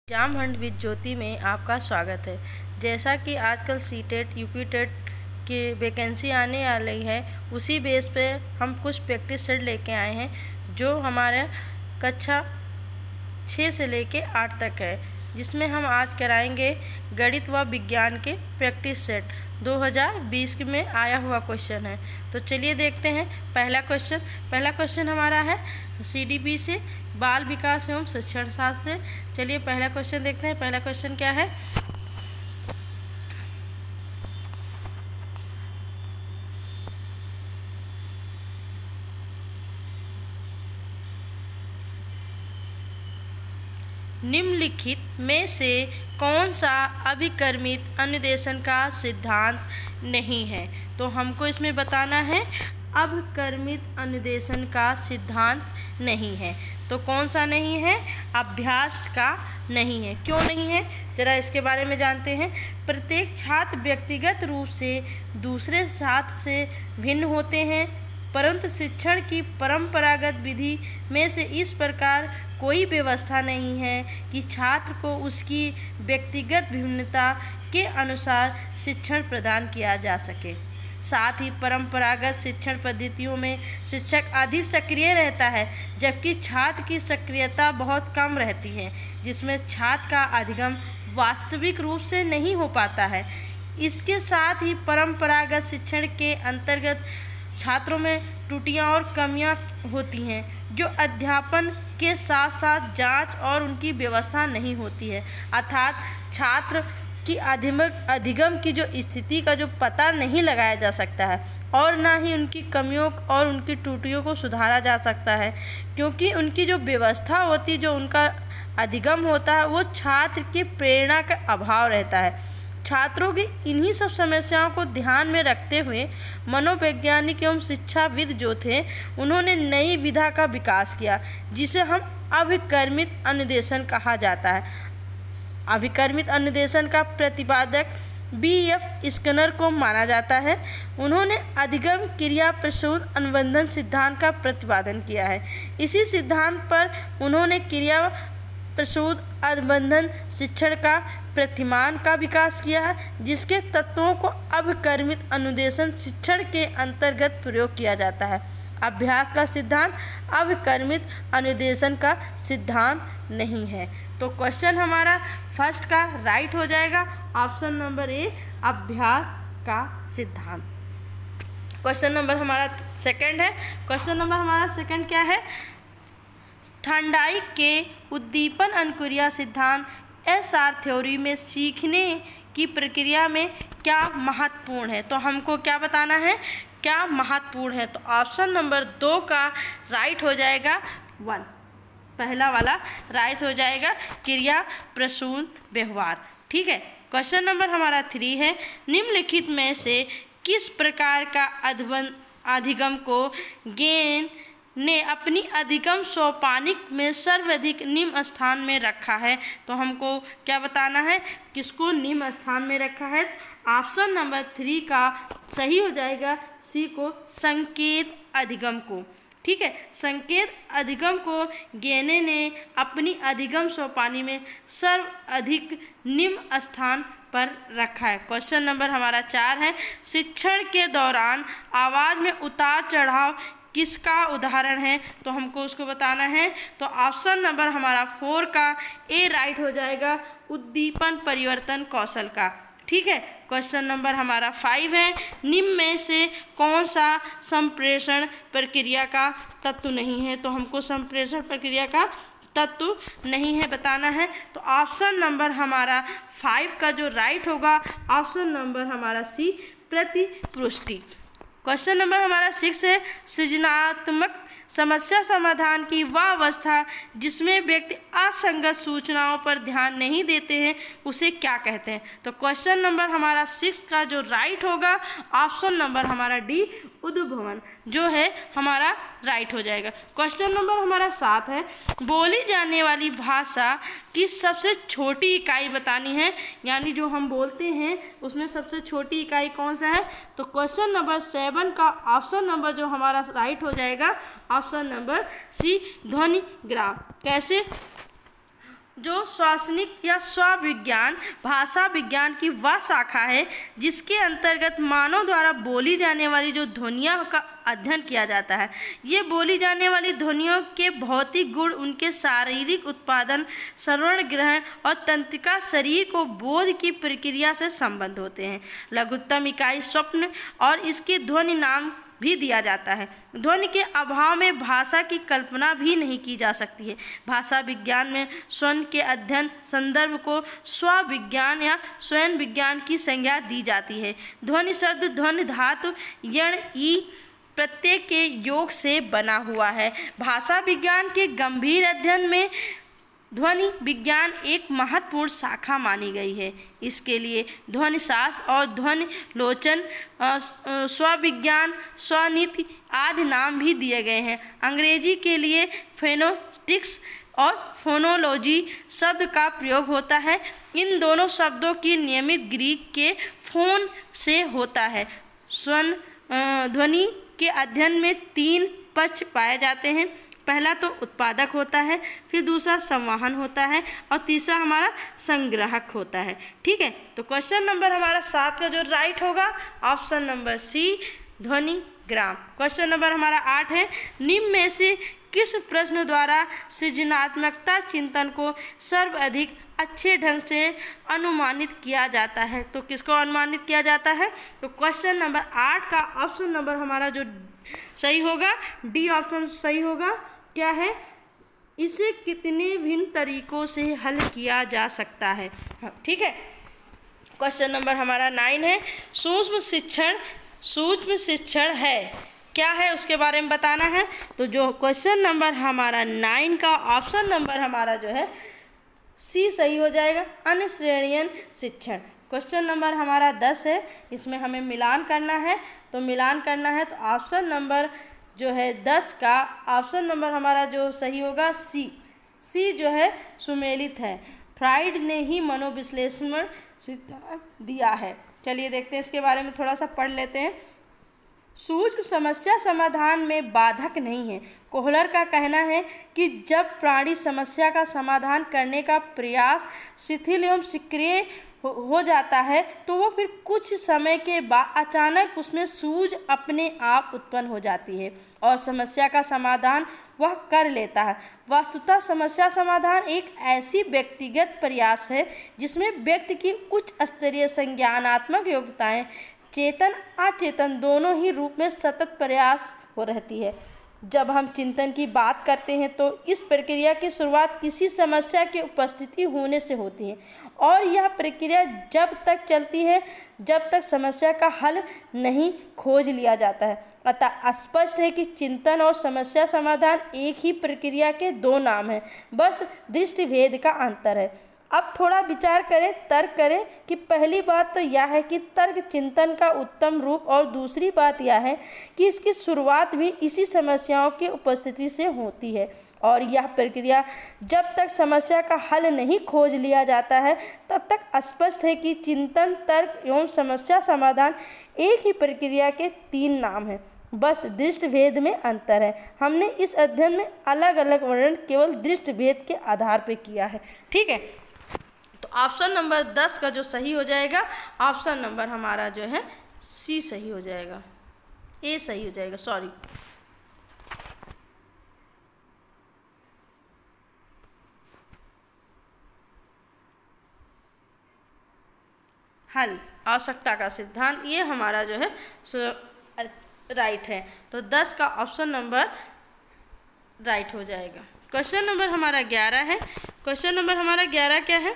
Exam Hunt with ज्योति में आपका स्वागत है। जैसा कि आजकल सीटेट यूपीटेट की वैकेंसी आने वाली है, उसी बेस पे हम कुछ प्रैक्टिस सेट लेके आए हैं जो हमारे कक्षा 6 से लेके 8 तक है, जिसमें हम आज कराएंगे गणित व विज्ञान के प्रैक्टिस सेट। 2020 में आया हुआ क्वेश्चन है, तो चलिए देखते हैं। पहला क्वेश्चन हमारा है CDP से, बाल विकास एवं शिक्षण शास्त्र से। चलिए पहला क्वेश्चन देखते हैं। पहला क्वेश्चन क्या है? निम्नलिखित में से कौन सा अभिकर्मित अनुदेशन का सिद्धांत नहीं है? तो हमको इसमें बताना है अभिकर्मित अनुदेशन का सिद्धांत नहीं है। तो कौन सा नहीं है? अभ्यास का नहीं है। क्यों नहीं है, जरा इसके बारे में जानते हैं। प्रत्येक छात्र व्यक्तिगत रूप से दूसरे छात्र से भिन्न होते हैं, परंतु शिक्षण की परंपरागत विधि में से इस प्रकार कोई व्यवस्था नहीं है कि छात्र को उसकी व्यक्तिगत भिन्नता के अनुसार शिक्षण प्रदान किया जा सके। साथ ही परंपरागत शिक्षण पद्धतियों में शिक्षक अधिक सक्रिय रहता है, जबकि छात्र की सक्रियता बहुत कम रहती है, जिसमें छात्र का अधिगम वास्तविक रूप से नहीं हो पाता है। इसके साथ ही परंपरागत शिक्षण के अंतर्गत छात्रों में त्रुटियां और कमियां होती हैं, जो अध्यापन के साथ साथ जांच और उनकी व्यवस्था नहीं होती है। अर्थात छात्र की अधिगम की जो स्थिति का जो पता नहीं लगाया जा सकता है, और ना ही उनकी कमियों और उनकी त्रुटियों को सुधारा जा सकता है, क्योंकि उनकी जो व्यवस्था होती, जो उनका अधिगम होता है, वो छात्र की प्रेरणा का अभाव रहता है। छात्रों की इन्हीं सब समस्याओं को ध्यान में रखते हुए मनोवैज्ञानिक एवं शिक्षाविद जो थे, उन्होंने नई विधा का विकास किया, जिसे हम अभिकर्मित अनुदेशन कहा जाता है। अभिकर्मित अनुदेशन का प्रतिपादक BF स्किनर को माना जाता है। उन्होंने अधिगम क्रिया प्रसूत अनुबंधन सिद्धांत का प्रतिपादन किया है। इसी सिद्धांत पर उन्होंने क्रिया प्रसूत अनुबंधन शिक्षण का प्रतिमान का विकास किया है, जिसके तत्वों को अभिकर्मित अनुदेशन शिक्षण के अंतर्गत प्रयोग किया जाता है। अभ्यास का सिद्धांत अभिकर्मित अनुदेशन का सिद्धांत नहीं है। तो क्वेश्चन हमारा फर्स्ट का राइट हो जाएगा, ऑप्शन नंबर ए, अभ्यास का सिद्धांत। क्वेश्चन नंबर हमारा सेकंड है। क्वेश्चन नंबर हमारा सेकंड क्या है? थॉर्नडाइक के उद्दीपन अनुक्रिया सिद्धांत SR थ्योरी में सीखने की प्रक्रिया में क्या महत्वपूर्ण है? तो हमको क्या बताना है, क्या महत्वपूर्ण है? तो ऑप्शन नंबर 2 का राइट हो जाएगा 1, पहला वाला राइट हो जाएगा, क्रिया प्रसूत व्यवहार। ठीक है। क्वेश्चन नंबर हमारा 3 है, निम्नलिखित में से किस प्रकार का अधिगम को गेन ने अपनी अधिगम सोपानिक में सर्वाधिक निम्न स्थान में रखा है? तो हमको क्या बताना है, किसको निम्न स्थान में रखा है? ऑप्शन नंबर 3 का सही हो जाएगा, सी को, संकेत अधिगम को। ठीक है, संकेत अधिगम को गेने ने अपनी अधिगम सोपानी में सर्वाधिक निम्न स्थान पर रखा है। क्वेश्चन नंबर हमारा 4 है, शिक्षण के दौरान आवाज़ में उतार चढ़ाव किसका उदाहरण है? तो हमको उसको बताना है। तो ऑप्शन नंबर हमारा 4 का ए राइट हो जाएगा, उद्दीपन परिवर्तन कौशल का। ठीक है। क्वेश्चन नंबर हमारा 5 है, निम्न में से कौन सा संप्रेषण प्रक्रिया का तत्व नहीं है? तो हमको संप्रेषण प्रक्रिया का तत्व नहीं है बताना है। तो ऑप्शन नंबर हमारा 5 का जो राइट होगा, ऑप्शन नंबर हमारा सी, प्रतिपुष्टि। क्वेश्चन नंबर हमारा 6 है, सृजनात्मक समस्या समाधान की वह अवस्था जिसमें व्यक्ति असंगत सूचनाओं पर ध्यान नहीं देते हैं, उसे क्या कहते हैं? तो क्वेश्चन नंबर हमारा 6 का जो राइट होगा, ऑप्शन नंबर हमारा डी, उद्भवन जो है हमारा राइट हो जाएगा। क्वेश्चन नंबर हमारा 7 है, बोली जाने वाली भाषा की सबसे छोटी इकाई बतानी है, यानी जो हम बोलते हैं उसमें सबसे छोटी इकाई कौन सा है? तो क्वेश्चन नंबर 7 का ऑप्शन नंबर जो हमारा राइट हो जाएगा, ऑप्शन नंबर सी, ध्वनि ग्राफ। कैसे? जो श्वासनिक या स्वविज्ञान भाषा विज्ञान की वह शाखा है जिसके अंतर्गत मानव द्वारा बोली जाने वाली जो ध्वनियों का अध्ययन किया जाता है। ये बोली जाने वाली ध्वनियों के भौतिक गुण, उनके शारीरिक उत्पादन, श्रवण ग्रहण और तंत्रिका शरीर को बोध की प्रक्रिया से संबंध होते हैं। लघुत्तम इकाई स्वप्न और इसके ध्वनि नाम भी दिया जाता है। ध्वनि के अभाव में भाषा की कल्पना भी नहीं की जा सकती है। भाषा विज्ञान में स्वर्ण के अध्ययन संदर्भ को स्वविज्ञान या स्वयं विज्ञान की संज्ञा दी जाती है। ध्वनि शब्द ध्वनि धातु यण ई प्रत्यय के योग से बना हुआ है। भाषा विज्ञान के गंभीर अध्ययन में ध्वनि विज्ञान एक महत्वपूर्ण शाखा मानी गई है। इसके लिए ध्वनि शास्त्र और ध्वनि लोचन, स्वविज्ञान, स्वनीति आदि नाम भी दिए गए हैं। अंग्रेजी के लिए फोनेटिक्स और फोनोलॉजी शब्द का प्रयोग होता है। इन दोनों शब्दों की नियमित ग्रीक के फोन से होता है। स्वन ध्वनि के अध्ययन में 3 पक्ष पाए जाते हैं। पहला तो उत्पादक होता है, फिर दूसरा संवाहन होता है और तीसरा हमारा संग्राहक होता है। ठीक है, तो क्वेश्चन नंबर हमारा 7 का जो राइट होगा ऑप्शन नंबर सी ध्वनि ग्राम। क्वेश्चन नंबर हमारा 8 है, निम्न में से किस प्रश्न द्वारा सृजनात्मकता चिंतन को सर्वाधिक अच्छे ढंग से अनुमानित किया जाता है? तो किसको अनुमानित किया जाता है? तो क्वेश्चन नंबर 8 का ऑप्शन नंबर हमारा जो सही होगा डी ऑप्शन सही होगा। क्या है? इसे कितने भिन्न तरीकों से हल किया जा सकता है। ठीक है, क्वेश्चन नंबर हमारा 9 है, सूक्ष्म शिक्षण है क्या है, उसके बारे में बताना है। तो जो क्वेश्चन नंबर हमारा 9 का ऑप्शन नंबर हमारा जो है सी सही हो जाएगा, अनश्रेणीय शिक्षण। क्वेश्चन नंबर हमारा 10 है, इसमें हमें मिलान करना है। तो मिलान करना है तो ऑप्शन नंबर जो है 10 का ऑप्शन नंबर हमारा जो सही होगा सी जो है सुमेलित है। फ्राइड ने ही मनोविश्लेषण सिद्धांत दिया है। चलिए देखते हैं इसके बारे में थोड़ा सा पढ़ लेते हैं। सूक्ष्म समस्या समाधान में बाधक नहीं है। कोहलर का कहना है कि जब प्राणी समस्या का समाधान करने का प्रयास शिथिल एवं सक्रिय हो जाता है तो वो फिर कुछ समय के बाद अचानक उसमें सूझ अपने आप उत्पन्न हो जाती है और समस्या का समाधान वह कर लेता है। वस्तुतः समस्या समाधान एक ऐसी व्यक्तिगत प्रयास है जिसमें व्यक्ति की उच्च स्तरीय संज्ञानात्मक योग्यताएं चेतन अचेतन दोनों ही रूप में सतत प्रयास हो रहती है। जब हम चिंतन की बात करते हैं तो इस प्रक्रिया की शुरुआत किसी समस्या की उपस्थिति होने से होती है और यह प्रक्रिया जब तक चलती है जब तक समस्या का हल नहीं खोज लिया जाता है। अतः स्पष्ट है कि चिंतन और समस्या समाधान एक ही प्रक्रिया के 2 नाम हैं, बस दृष्टिभेद का अंतर है। अब थोड़ा विचार करें, तर्क करें कि पहली बात तो यह है कि तर्क चिंतन का उत्तम रूप और दूसरी बात यह है कि इसकी शुरुआत भी इसी समस्याओं की उपस्थिति से होती है और यह प्रक्रिया जब तक समस्या का हल नहीं खोज लिया जाता है तब तक स्पष्ट है कि चिंतन, तर्क एवं समस्या समाधान एक ही प्रक्रिया के 3 नाम हैं, बस दृष्टिभेद में अंतर है। हमने इस अध्ययन में अलग अलग वर्णन केवल दृष्टिभेद के आधार पर किया है। ठीक है, तो ऑप्शन नंबर 10 का जो सही हो जाएगा ऑप्शन नंबर हमारा जो है सी सही हो जाएगा, ए सही हो जाएगा, सॉरी। हल आवश्यकता का सिद्धांत, ये हमारा जो है राइट है। तो 10 का ऑप्शन नंबर राइट हो जाएगा। क्वेश्चन नंबर हमारा 11 है। क्वेश्चन नंबर हमारा 11 क्या है?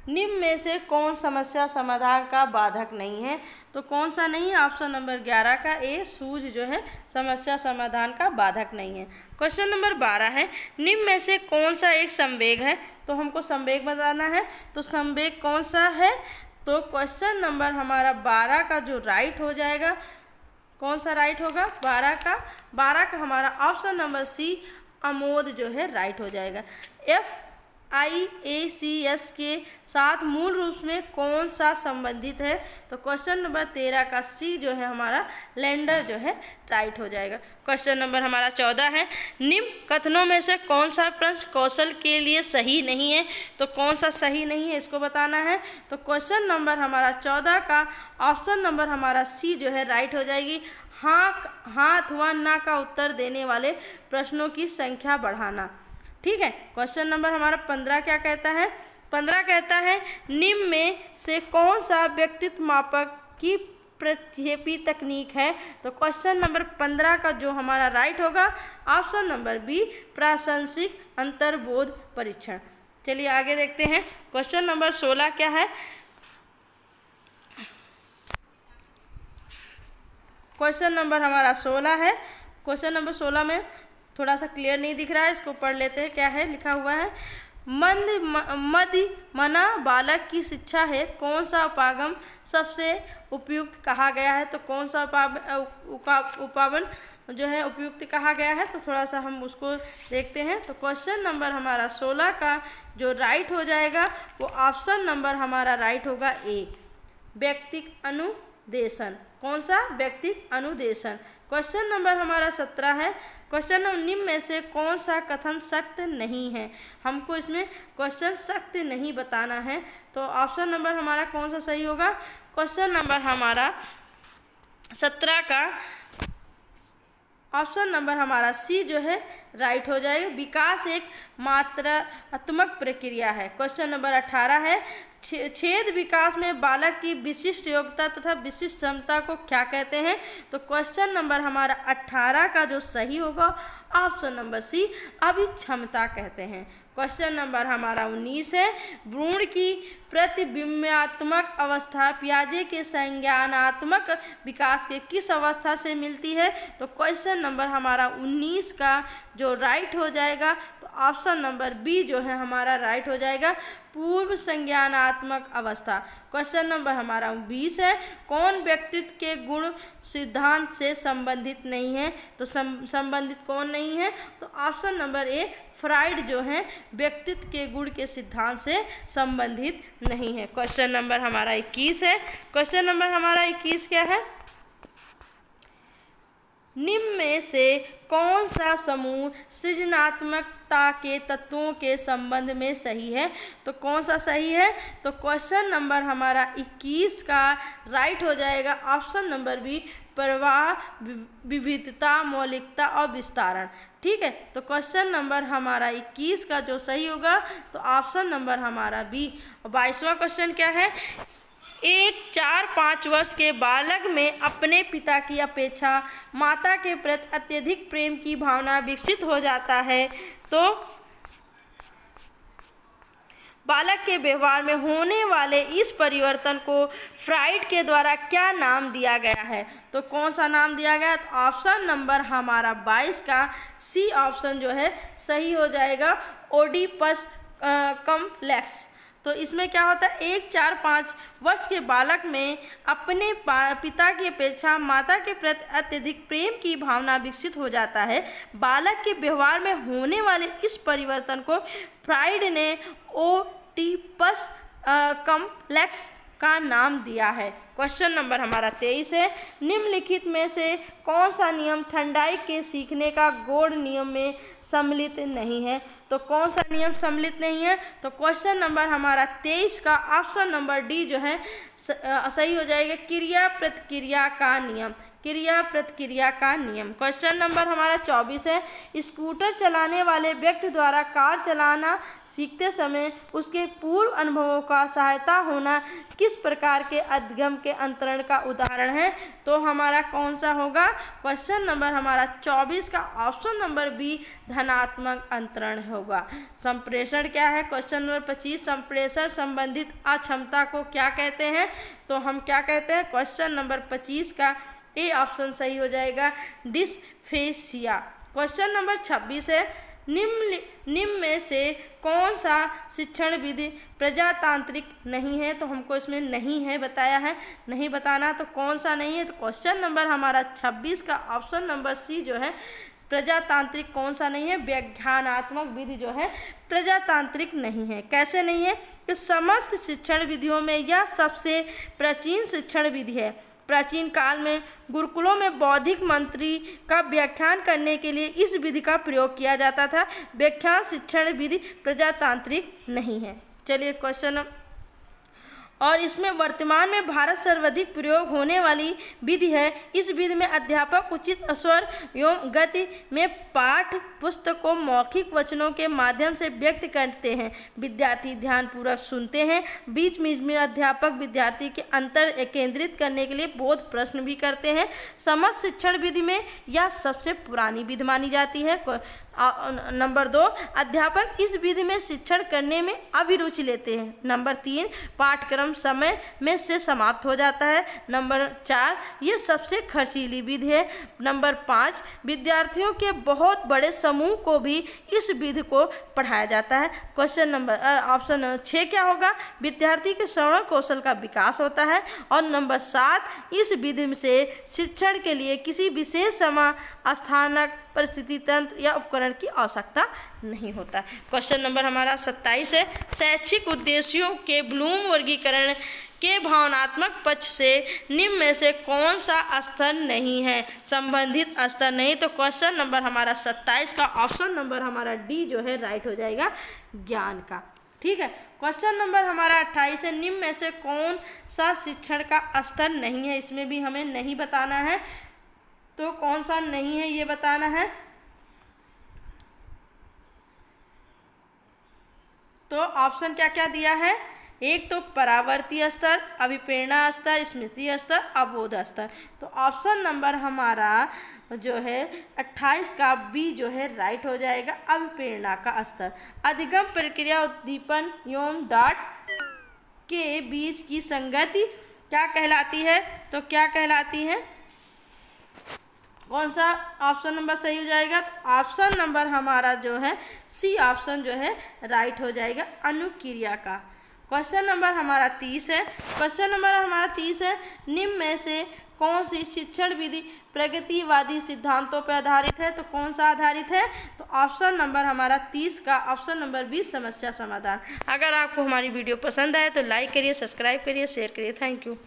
निम्न में से कौन समस्या समाधान का बाधक नहीं है? तो कौन सा नहीं है? ऑप्शन नंबर 11 का ए सूझ जो है समस्या समाधान का बाधक नहीं है। क्वेश्चन नंबर 12 है, निम्न में से कौन सा एक संवेग है? तो हमको संवेग बताना है। तो संवेग कौन सा है? तो क्वेश्चन नंबर हमारा 12 का जो राइट हो जाएगा, कौन सा राइट होगा? 12 का हमारा ऑप्शन नंबर सी अमोद जो है राइट हो जाएगा। IACS के साथ मूल रूप में कौन सा संबंधित है? तो क्वेश्चन नंबर 13 का सी जो है हमारा लैंडर जो है राइट हो जाएगा। क्वेश्चन नंबर हमारा 14 है, निम्न कथनों में से कौन सा प्रश्न कौशल के लिए सही नहीं है? तो कौन सा सही नहीं है इसको बताना है। तो क्वेश्चन नंबर हमारा 14 का ऑप्शन नंबर हमारा सी जो है राइट हो जाएगी। हाँ, हाथ व ना का उत्तर देने वाले प्रश्नों की संख्या बढ़ाना। ठीक है। क्वेश्चन नंबर हमारा 15 क्या कहता है? 15 कहता है, निम्न में से कौन सा व्यक्तित्व मापक की प्रक्षेपी तकनीक है? तो क्वेश्चन नंबर 15 का जो हमारा राइट होगा ऑप्शन नंबर बी, प्रासंगिक अंतर्बोध परीक्षण। चलिए आगे देखते हैं। क्वेश्चन नंबर 16 क्या है? क्वेश्चन नंबर हमारा 16 है। क्वेश्चन नंबर 16 में थोड़ा सा क्लियर नहीं दिख रहा है, इसको पढ़ लेते हैं। क्या है लिखा हुआ है? मना बालक की शिक्षा है कौन सा उपागम सबसे उपयुक्त कहा गया है? तो कौन सा उपावन जो है उपयुक्त कहा गया है? तो थोड़ा सा हम उसको देखते हैं। तो क्वेश्चन नंबर हमारा 16 का जो राइट हो जाएगा वो ऑप्शन नंबर हमारा राइट होगा ए, व्यक्तिक अनुदेशन। कौन सा? व्यक्तिक अनुदेशन। क्वेश्चन नंबर हमारा 17 है। क्वेश्चन नंबर निम्न में से कौन सा कथन सत्य नहीं है? हमको इसमें क्वेश्चन सत्य नहीं बताना है। तो ऑप्शन नंबर हमारा कौन सा सही होगा? क्वेश्चन नंबर हमारा 17 का ऑप्शन नंबर हमारा सी जो है राइट हो जाएगा। विकास एक मात्रात्मक प्रक्रिया है। क्वेश्चन नंबर 18 है, छेद विकास में बालक की विशिष्ट योग्यता तथा विशिष्ट क्षमता को क्या कहते हैं? तो क्वेश्चन नंबर हमारा 18 का जो सही होगा ऑप्शन नंबर सी, अभिक्षमता कहते हैं। क्वेश्चन नंबर हमारा 19 है, भ्रूण की प्रतिबिंबात्मक अवस्था पियाजे के संज्ञानात्मक विकास के किस अवस्था से मिलती है? तो क्वेश्चन नंबर हमारा 19 का जो राइट हो जाएगा तो ऑप्शन नंबर बी जो है हमारा राइट हो जाएगा, पूर्व संज्ञानात्मक अवस्था। क्वेश्चन नंबर हमारा 20 है, कौन व्यक्तित्व के गुण सिद्धांत से संबंधित नहीं है? तो संबंधित कौन नहीं है? तो ऑप्शन नंबर ए, फ्राइड जो है व्यक्तित्व के गुण के सिद्धांत से संबंधित नहीं है। क्वेश्चन नंबर हमारा 21 है। क्वेश्चन नंबर हमारा 21 क्या है? निम्न में से कौन सा समूह सृजनात्मकता के तत्वों के संबंध में सही है? तो कौन सा सही है? तो क्वेश्चन नंबर हमारा 21 का राइट हो जाएगा ऑप्शन नंबर बी, प्रवाह, विविधता, मौलिकता और विस्तारण। ठीक है। तो क्वेश्चन नंबर हमारा 21 का जो सही होगा तो ऑप्शन नंबर हमारा बी। 22वां क्वेश्चन क्या है? एक 4-5 वर्ष के बालक में अपने पिता की अपेक्षा माता के प्रति अत्यधिक प्रेम की भावना विकसित हो जाता है, तो बालक के व्यवहार में होने वाले इस परिवर्तन को फ्राइड के द्वारा क्या नाम दिया गया है? तो कौन सा नाम दिया गया है? तो ऑप्शन नंबर हमारा 22 का सी ऑप्शन जो है सही हो जाएगा, ओडिपस कम्प्लेक्स। तो इसमें क्या होता है? 1-4-5 वर्ष के बालक में अपने पिता की अपेक्षा माता के प्रति अत्यधिक प्रेम की भावना विकसित हो जाता है। बालक के व्यवहार में होने वाले इस परिवर्तन को फ्राइड ने ओडिपस कम्प्लेक्स का नाम दिया है। क्वेश्चन नंबर हमारा 23 है, निम्नलिखित में से कौन सा नियम थर्नडाइक के सीखने का गौड़ नियम में सम्मिलित नहीं है? तो कौन सा नियम सम्मिलित नहीं है? तो क्वेश्चन नंबर हमारा 23 का ऑप्शन नंबर डी जो है सही हो जाएगा, क्रिया प्रतिक्रिया का नियम। क्रिया प्रतिक्रिया का नियम। क्वेश्चन नंबर हमारा 24 है, स्कूटर चलाने वाले व्यक्ति द्वारा कार चलाना सीखते समय उसके पूर्व अनुभवों का सहायता होना किस प्रकार के अधिगम के अंतरण का उदाहरण है? तो हमारा कौन सा होगा? क्वेश्चन नंबर हमारा 24 का ऑप्शन नंबर बी, धनात्मक अंतरण होगा। संप्रेषण क्या है? क्वेश्चन नंबर 25, संप्रेषण संबंधित अक्षमता को क्या कहते हैं? तो हम क्या कहते हैं? क्वेश्चन नंबर 25 का ए ऑप्शन सही हो जाएगा, डिस्फेसिया। क्वेश्चन नंबर 26 है, निम्न में से कौन सा शिक्षण विधि प्रजातांत्रिक नहीं है? तो हमको इसमें नहीं है बताया है, नहीं बताना। तो कौन सा नहीं है? तो क्वेश्चन नंबर हमारा 26 का ऑप्शन नंबर सी जो है प्रजातांत्रिक कौन सा नहीं है? व्याख्यानात्मक विधि जो है प्रजातांत्रिक नहीं है। कैसे नहीं है? कि समस्त शिक्षण विधियों में यह सबसे प्राचीन शिक्षण विधि है। प्राचीन काल में गुरुकुलों में बौद्धिक मंत्री का व्याख्यान करने के लिए इस विधि का प्रयोग किया जाता था। व्याख्यान शिक्षण विधि प्रजातांत्रिक नहीं है। चलिए क्वेश्चन, और इसमें वर्तमान में भारत सर्वाधिक प्रयोग होने वाली विधि है। इस विधि में अध्यापक उचित स्वर एवं गति में पाठ पुस्तक को मौखिक वचनों के माध्यम से व्यक्त करते हैं। विद्यार्थी ध्यानपूर्वक सुनते हैं। बीच बीच में अध्यापक विद्यार्थी के अंतर केंद्रित करने के लिए बोध प्रश्न भी करते हैं। समस्त शिक्षण विधि में यह सबसे पुरानी विधि मानी जाती है। नंबर 2, अध्यापक इस विधि में शिक्षण करने में अभिरुचि लेते हैं। नंबर 3, पाठ्यक्रम समय में से समाप्त हो जाता है। नंबर 4, ये सबसे खर्चीली विधि है। नंबर 5, विद्यार्थियों के बहुत बड़े समूह को भी इस विधि को पढ़ाया जाता है। क्वेश्चन नंबर ऑप्शन 6 क्या होगा? विद्यार्थी के श्रवण कौशल का विकास होता है। और नंबर 7, इस विधि से शिक्षण के लिए किसी विशेष समय, स्थानक, परिस्थिति, तंत्र या उपकरण की आवश्यकता नहीं होता। क्वेश्चन नंबर हमारा 27 है। शैक्षिक उद्देश्यों के ब्लूम वर्गीकरण के भावनात्मक पक्ष से निम्न में से कौन सा स्तर नहीं है? संबंधित स्तर नहीं। तो क्वेश्चन नंबर हमारा 27 का ऑप्शन नंबर हमारा डी जो है राइट हो जाएगा, ज्ञान का। ठीक है। क्वेश्चन नंबर हमारा 28 है। निम्न में से कौन सा शिक्षण का स्तर नहीं है? इसमें भी हमें नहीं बताना है, तो कौन सा नहीं है ये बताना है। तो ऑप्शन क्या क्या दिया है? एक तो परावर्ती स्तर, अभिप्रेरणा स्तर, स्मृति स्तर, अवबोध स्तर। तो ऑप्शन नंबर हमारा जो है 28 का बी जो है राइट हो जाएगा, अभिप्रेरणा का स्तर। अधिगम प्रक्रिया उद्दीपन एवं डाट के बीच की संगति क्या कहलाती है? तो क्या कहलाती है? कौन सा ऑप्शन नंबर सही हो जाएगा? तो ऑप्शन नंबर हमारा जो है सी ऑप्शन जो है राइट हो जाएगा, अनुक्रिया का। क्वेश्चन नंबर हमारा 30 है। क्वेश्चन नंबर हमारा 30 है। निम्न में से कौन सी शिक्षण विधि प्रगतिवादी सिद्धांतों पर आधारित है? तो कौन सा आधारित है? तो ऑप्शन नंबर हमारा 30 का ऑप्शन नंबर 20 समस्या समाधान। अगर आपको हमारी वीडियो पसंद आए तो लाइक करिए, सब्सक्राइब करिए, शेयर करिए। Thank you.